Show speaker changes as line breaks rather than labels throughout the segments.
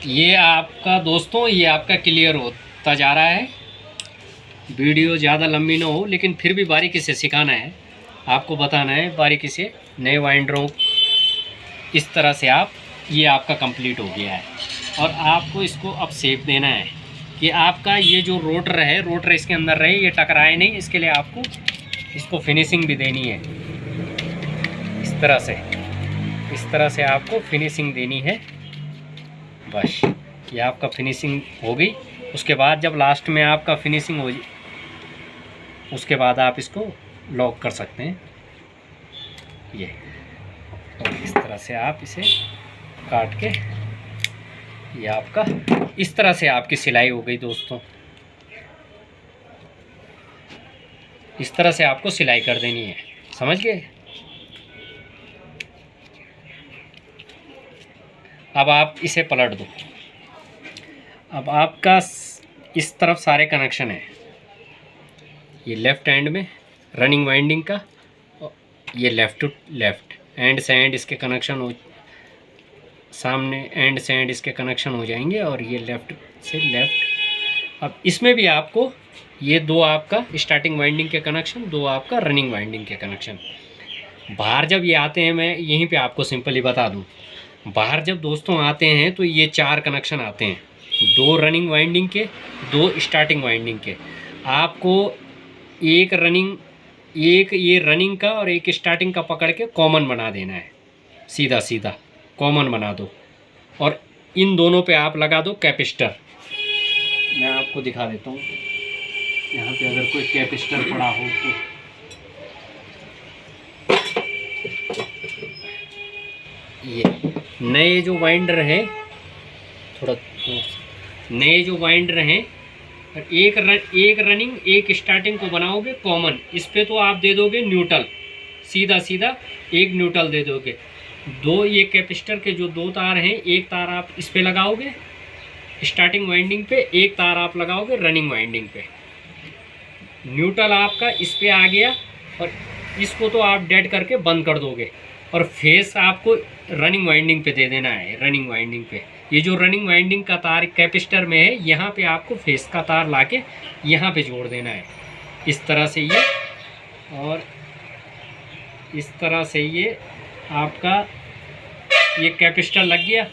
ये आपका दोस्तों, ये आपका क्लियर होता जा रहा है। वीडियो ज़्यादा लंबी ना हो, लेकिन फिर भी बारीकी से सिखाना है, आपको बताना है बारीकी से। नए वाइंडरों इस तरह से ये आपका कंप्लीट हो गया है। और आपको इसको अब शेप देना है कि आपका ये जो रोटर है, रोटर इसके अंदर रहे, ये टकराए नहीं। इसके लिए आपको इसको फिनिशिंग भी देनी है। इस तरह से आपको फिनिशिंग देनी है। बस ये आपका फिनिशिंग हो गई। उसके बाद जब लास्ट में आपका फिनिशिंग हो, उसके बाद आप इसको लॉक कर सकते हैं। ये और इस तरह से आप इसे काट के, ये आपका इस तरह से आपकी सिलाई हो गई दोस्तों। इस तरह से आपको सिलाई कर देनी है, समझ गए। अब आप इसे पलट दो। अब आपका इस तरफ सारे कनेक्शन है। ये लेफ़्ट हैंड में रनिंग वाइंडिंग का, ये लेफ़्ट टू लेफ़्ट एंड से एंड इसके कनेक्शन हो, सामने एंड से एंड इसके कनेक्शन हो जाएंगे। और ये लेफ़्ट से लेफ़्ट। अब इसमें भी आपको ये दो आपका स्टार्टिंग वाइंडिंग के कनेक्शन, दो आपका रनिंग वाइंडिंग के कनेक्शन। बाहर जब ये आते हैं, मैं यहीं पे आपको सिंपली बता दूं, बाहर जब दोस्तों आते हैं तो ये 4 कनेक्शन आते हैं, 2 रनिंग वाइंडिंग के, 2 स्टार्टिंग वाइंडिंग के। आपको एक ये रनिंग का और एक स्टार्टिंग का पकड़ के कॉमन बना देना है। सीधा सीधा कॉमन बना दो और इन दोनों पे आप लगा दो कैपेसिटर। मैं आपको दिखा देता हूँ, यहाँ पे अगर कोई कैपेसिटर पड़ा हो तो। ये नए जो वाइंडर हैं, नए जो वाइंडर हैं, एक रनिंग एक स्टार्टिंग को बनाओगे कॉमन, इस पे तो आप दे दोगे न्यूट्रल, सीधा सीधा एक न्यूट्रल दे दोगे। 2 ये कैपेसिटर के जो 2 तार हैं, एक तार आप इस पे लगाओगे स्टार्टिंग वाइंडिंग पे, एक तार आप लगाओगे रनिंग वाइंडिंग पे। न्यूट्रल आपका इस पे आ गया और इसको तो आप डेड करके बंद कर दोगे। और फेस आपको रनिंग वाइंडिंग पे दे देना है। रनिंग वाइंडिंग पे ये जो रनिंग वाइंडिंग का तार कैपेसिटर में है, यहाँ पे आपको फेस का तार लाके यहाँ पे जोड़ देना है। इस तरह से ये, और इस तरह से ये आपका ये कैपेसिटर लग गया।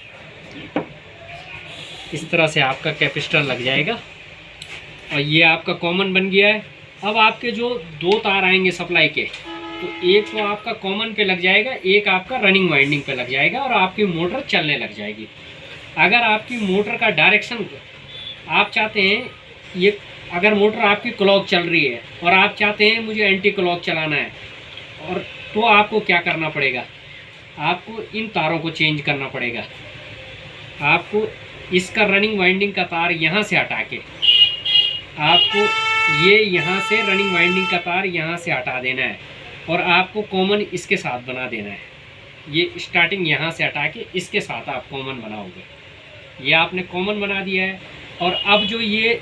इस तरह से आपका कैपेसिटर लग जाएगा और ये आपका कॉमन बन गया है। अब आपके जो 2 तार आएंगे सप्लाई के, तो एक तो आपका कॉमन पे लग जाएगा, एक आपका रनिंग वाइंडिंग पे लग जाएगा और आपकी मोटर चलने लग जाएगी। अगर आपकी मोटर का डायरेक्शन आप चाहते हैं, ये अगर मोटर आपकी क्लॉक चल रही है और आप चाहते हैं मुझे एंटी क्लॉक चलाना है, और तो आपको क्या करना पड़ेगा, आपको इन तारों को चेंज करना पड़ेगा। आपको इसका रनिंग वाइंडिंग का तार यहाँ से हटा के, आपको ये यहाँ से रनिंग वाइंडिंग का तार यहाँ से हटा देना है और आपको कॉमन इसके साथ बना देना है। ये स्टार्टिंग यहाँ से हटा के इसके साथ आप कॉमन बनाओगे। ये आपने कॉमन बना दिया है। और अब जो ये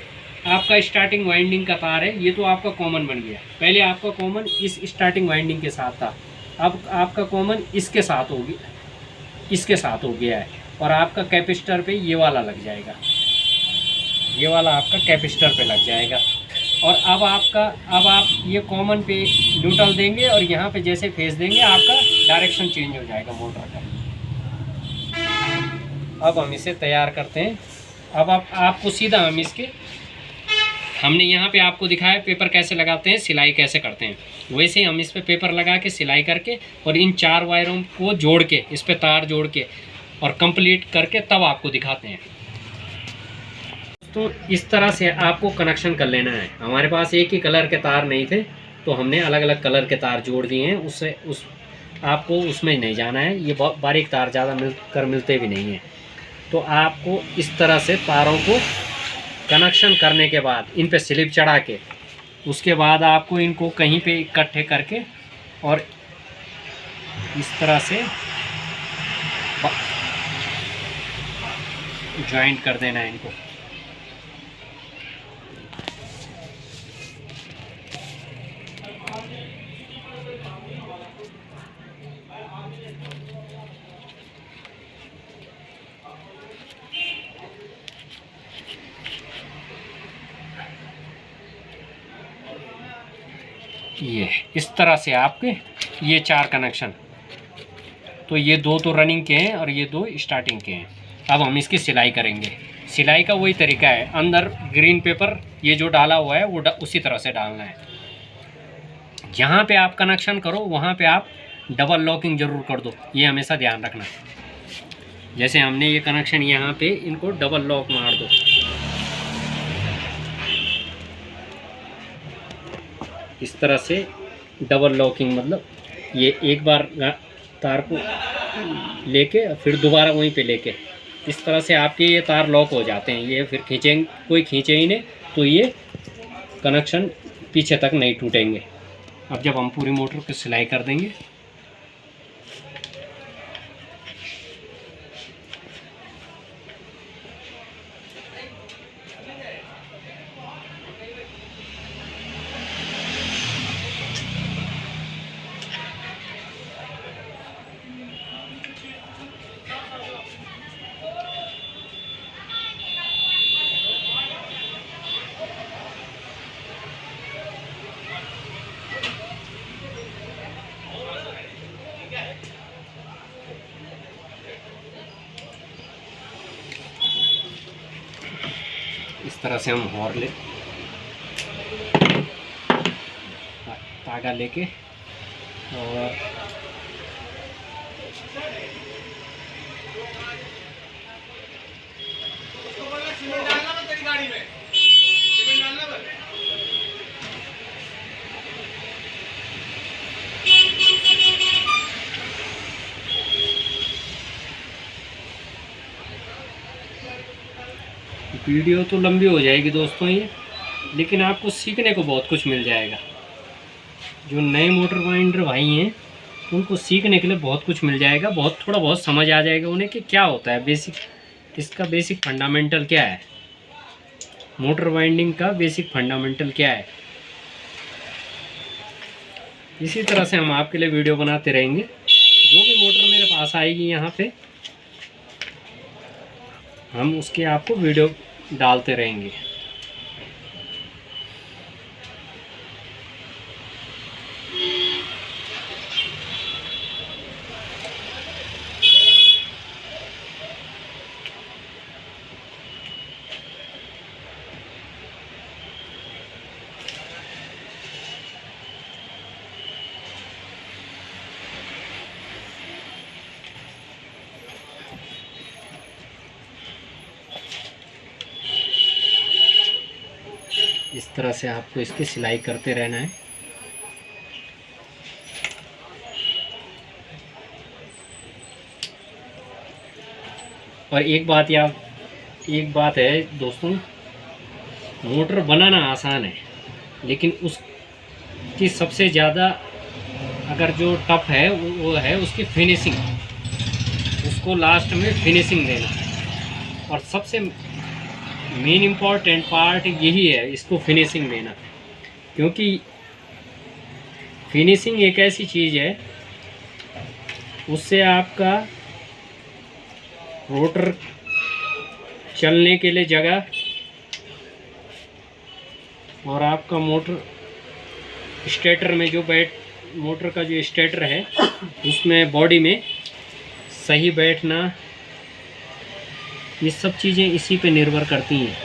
आपका स्टार्टिंग वाइंडिंग का तार है, ये तो आपका कॉमन बन गया। पहले आपका कॉमन इस स्टार्टिंग वाइंडिंग के साथ था, अब आपका कॉमन इसके साथ होगी, इसके साथ हो गया है। और आपका कैपेसिटर पे ये वाला लग जाएगा, ये वाला आपका कैपेसिटर पे लग जाएगा। और अब आप ये कॉमन पे न्यूट्रल देंगे और यहाँ पे जैसे फेस देंगे, आपका डायरेक्शन चेंज हो जाएगा मोटर का। अब हम इसे तैयार करते हैं। अब आपको सीधा हमने यहाँ पे आपको दिखाया पेपर कैसे लगाते हैं, सिलाई कैसे करते हैं, वैसे ही हम इस पे पेपर लगा के सिलाई करके और इन 4 वायरों को जोड़ के, इस पे तार जोड़ के और कंप्लीट करके तब आपको दिखाते हैं। तो इस तरह से आपको कनेक्शन कर लेना है। हमारे पास एक ही कलर के तार नहीं थे, तो हमने अलग अलग कलर के तार जोड़ दिए हैं। उससे आपको उसमें नहीं जाना है। ये बहुत बारीक तार ज़्यादा मिलते भी नहीं हैं। तो आपको इस तरह से तारों को कनेक्शन करने के बाद इन पे स्लिप चढ़ा के, उसके बाद आपको इनको कहीं पे इकट्ठे करके और इस तरह से ज्वाइंट कर देना है इनको। ये इस तरह से आपके ये 4 कनेक्शन, तो ये 2 तो रनिंग के हैं और ये 2 स्टार्टिंग के हैं। अब हम इसकी सिलाई करेंगे। सिलाई का वही तरीका है, अंदर ग्रीन पेपर ये जो डाला हुआ है वो उसी तरह से डालना है। जहाँ पे आप कनेक्शन करो वहाँ पे आप डबल लॉकिंग ज़रूर कर दो, ये हमेशा ध्यान रखना। जैसे हमने ये कनेक्शन यहाँ पे, इनको डबल लॉक मार दो। इस तरह से डबल लॉकिंग, मतलब ये एक बार तार को लेके फिर दोबारा वहीं पे लेके, इस तरह से आपके ये तार लॉक हो जाते हैं। ये फिर खींचेंगे, कोई खींचे ही नहीं तो ये कनेक्शन पीछे तक नहीं टूटेंगे। अब जब हम पूरी मोटर की सिलाई कर देंगे, इस तरह से हम हॉर ले धागा लेके और वीडियो तो लंबी हो जाएगी दोस्तों ये, लेकिन आपको सीखने को बहुत कुछ मिल जाएगा। जो नए मोटर वाइंडर भाई हैं उनको सीखने के लिए बहुत कुछ मिल जाएगा, बहुत थोड़ा बहुत समझ आ जाएगा उन्हें कि क्या होता है बेसिक, इसका बेसिक फंडामेंटल क्या है, मोटर वाइंडिंग का बेसिक फंडामेंटल क्या है। इसी तरह से हम आपके लिए वीडियो बनाते रहेंगे। जो भी मोटर मेरे पास आएगी यहाँ पे हम उसके आपको वीडियो डालते रहेंगे। इस तरह से आपको इसकी सिलाई करते रहना है। और एक बात है दोस्तों, मोटर बनाना आसान है लेकिन उसकी सबसे ज़्यादा अगर जो टफ है वो है उसकी फिनिशिंग। उसको लास्ट में फिनिशिंग देना है और सबसे मेन इम्पॉर्टेंट पार्ट यही है, इसको फिनिशिंग देना। क्योंकि फिनिशिंग एक ऐसी चीज़ है उससे आपका रोटर चलने के लिए जगह और आपका मोटर स्टेटर में जो मोटर का जो स्टेटर है उसमें बॉडी में सही बैठना, ये सब चीज़ें इसी पे निर्भर करती हैं।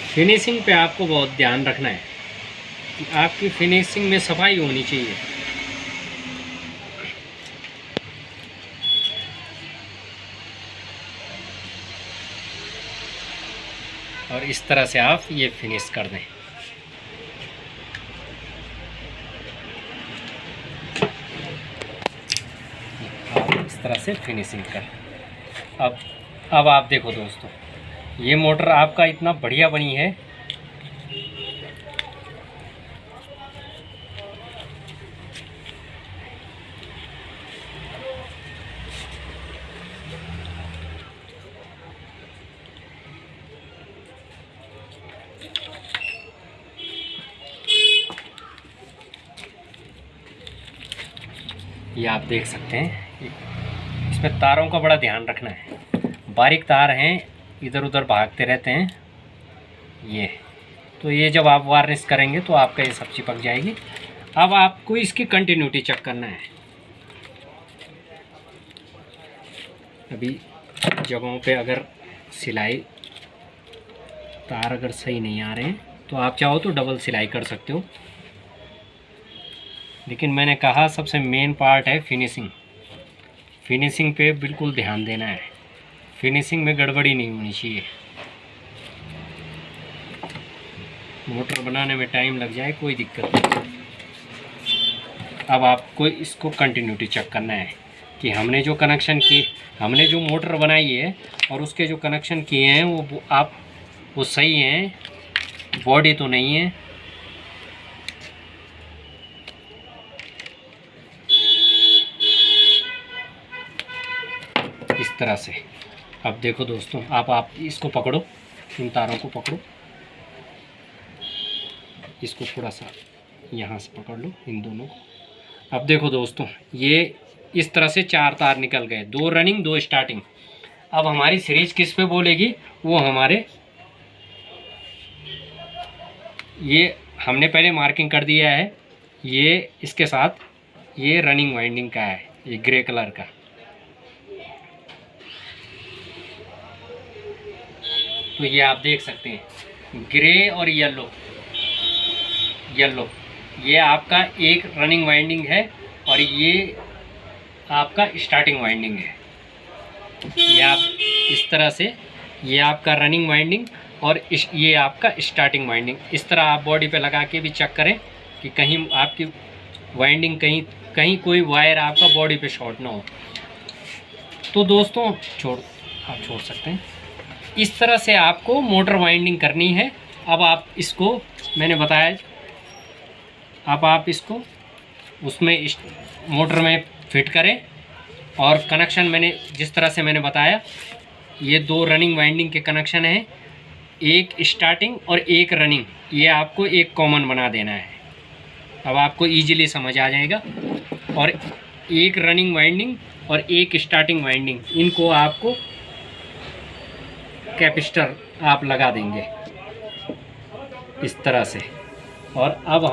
फिनिशिंग पे आपको बहुत ध्यान रखना है कि आपकी फिनिशिंग में सफाई होनी चाहिए। और इस तरह से आप ये फिनिश कर दें। आप इस तरह से फिनिशिंग कर। अब आप देखो दोस्तों, ये मोटर आपका इतना बढ़िया बनी है ये आप देख सकते हैं, इसमें तारों का बड़ा ध्यान रखना है, बारीक तार हैं, इधर उधर भागते रहते हैं ये। तो ये जब आप वार्निश करेंगे तो आपका ये सब चिपक जाएगी। अब आपको इसकी कंटिन्यूटी चेक करना है। अभी जगहों पे अगर सिलाई तार अगर सही नहीं आ रहे हैं तो आप चाहो तो डबल सिलाई कर सकते हो, लेकिन मैंने कहा सबसे मेन पार्ट है फिनिशिंग। फिनिशिंग पे बिल्कुल ध्यान देना है, फिनिशिंग में गड़बड़ी नहीं होनी चाहिए। मोटर बनाने में टाइम लग जाए कोई दिक्कत नहीं। अब आपको इसको कंटिन्यूटी चेक करना है कि हमने जो कनेक्शन की, हमने जो मोटर बनाई है और उसके जो कनेक्शन किए हैं वो सही हैं, बॉडी तो नहीं है। इस तरह से अब देखो दोस्तों, आप इसको पकड़ो, इन तारों को पकड़ो, इसको थोड़ा सा यहाँ से पकड़ लो इन दोनों को। अब देखो दोस्तों, ये इस तरह से 4 तार निकल गए, 2 रनिंग 2 स्टार्टिंग। अब हमारी सीरीज किस पे बोलेगी, वो हमारे ये हमने पहले मार्किंग कर दिया है, ये इसके साथ ये रनिंग वाइंडिंग का है, ये ग्रे कलर का। तो ये आप देख सकते हैं ग्रे और येलो, ये आपका एक रनिंग वाइंडिंग है और ये आपका स्टार्टिंग वाइंडिंग है। ये आप इस तरह से, ये आपका रनिंग वाइंडिंग और ये आपका स्टार्टिंग वाइंडिंग, इस तरह आप बॉडी पे लगा के भी चेक करें कि कहीं आपकी वाइंडिंग कहीं कोई वायर आपका बॉडी पे शॉर्ट ना हो। तो दोस्तों आप छोड़ सकते हैं। इस तरह से आपको मोटर वाइंडिंग करनी है। अब आप इसको, मैंने बताया, अब आप इसको उसमें इस मोटर में फिट करें और कनेक्शन मैंने जिस तरह से मैंने बताया, ये 2 रनिंग वाइंडिंग के कनेक्शन हैं, एक स्टार्टिंग और एक रनिंग, ये आपको एक कॉमन बना देना है। अब आपको इजीली समझ आ जाएगा। और एक रनिंग वाइंडिंग और एक स्टार्टिंग वाइंडिंग, इनको आपको कैपेसिटर आप लगा देंगे इस तरह से। और अब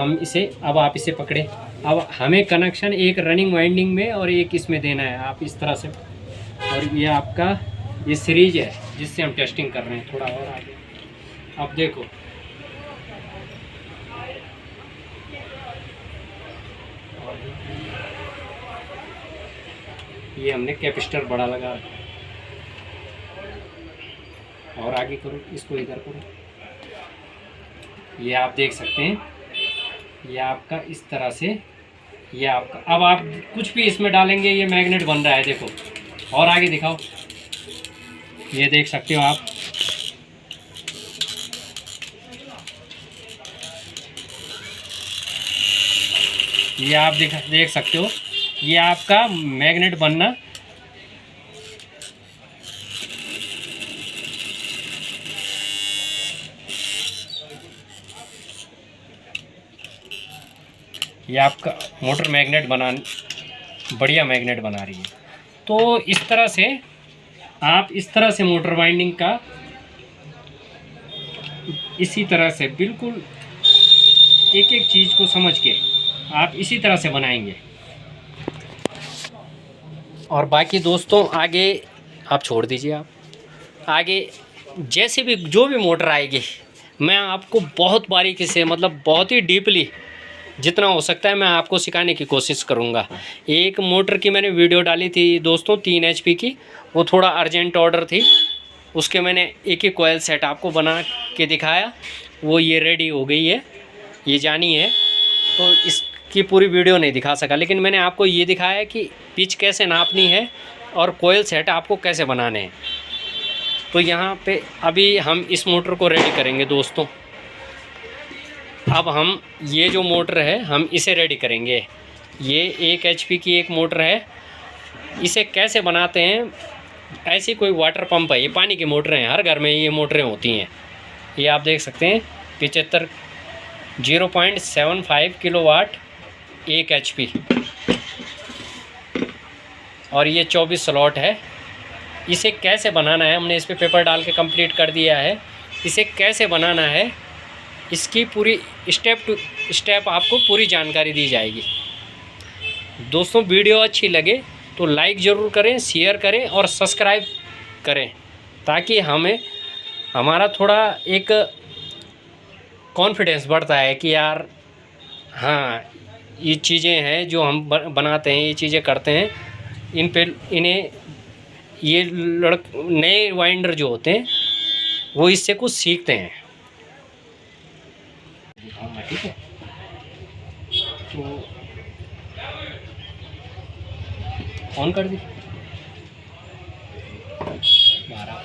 आप इसे पकड़े। अब हमें कनेक्शन एक रनिंग वाइंडिंग में और एक इसमें देना है, आप इस तरह से। और ये आपका ये सीरीज है जिससे हम टेस्टिंग कर रहे हैं। थोड़ा और आगे अब देखो, ये हमने कैपेसिटर बड़ा लगा, और आगे करो, इसको इधर करो। ये आप देख सकते हैं, ये आपका इस तरह से, ये आपका, अब आप कुछ भी इसमें डालेंगे ये मैग्नेट बन रहा है। देखो और आगे दिखाओ, ये देख सकते हो आप। ये आप देख सकते हो, ये आपका मैग्नेट बनना। ये आपका मोटर मैग्नेट बढ़िया मैग्नेट बना रही है। तो इस तरह से आप इस तरह से मोटर वाइंडिंग का इसी तरह से बिल्कुल एक एक चीज़ को समझ के आप इसी तरह से बनाएंगे। और बाकी दोस्तों आगे आप छोड़ दीजिए। आप आगे जैसे भी जो भी मोटर आएगी, मैं आपको बहुत बारीकी से, मतलब बहुत ही डीपली जितना हो सकता है मैं आपको सिखाने की कोशिश करूंगा। एक मोटर की मैंने वीडियो डाली थी दोस्तों 3 HP की, वो थोड़ा अर्जेंट ऑर्डर थी, उसके मैंने एक ही कोयल सेट आपको बना के दिखाया, वो ये रेडी हो गई है, ये जानी है। तो इसकी पूरी वीडियो नहीं दिखा सका, लेकिन मैंने आपको ये दिखाया कि पिच कैसे नापनी है और कोयल सेट आपको कैसे बनाने हैं। तो यहाँ पे अभी हम इस मोटर को रेडी करेंगे दोस्तों। अब हम ये जो मोटर है हम इसे रेडी करेंगे। ये 1 HP की एक मोटर है। इसे कैसे बनाते हैं, ऐसी कोई वाटर पंप है, ये पानी की मोटरें हैं, हर घर में ये मोटरें होती हैं। ये आप देख सकते हैं 0.75 किलोवाट 1 HP। और ये 24 स्लॉट है। इसे कैसे बनाना है, हमने इस पर पेपर डाल के कंप्लीट कर दिया है। इसे कैसे बनाना है इसकी पूरी स्टेप टू स्टेप आपको पूरी जानकारी दी जाएगी। दोस्तों वीडियो अच्छी लगे तो लाइक ज़रूर करें, शेयर करें और सब्सक्राइब करें, ताकि हमारा थोड़ा एक कॉन्फिडेंस बढ़ता है कि यार हाँ ये चीज़ें हैं जो हम बनाते हैं, ये चीज़ें करते हैं, इन्हें ये नए वाइंडर जो होते हैं वो इससे कुछ सीखते हैं। ठीक है, तो ऑन कर दी 12।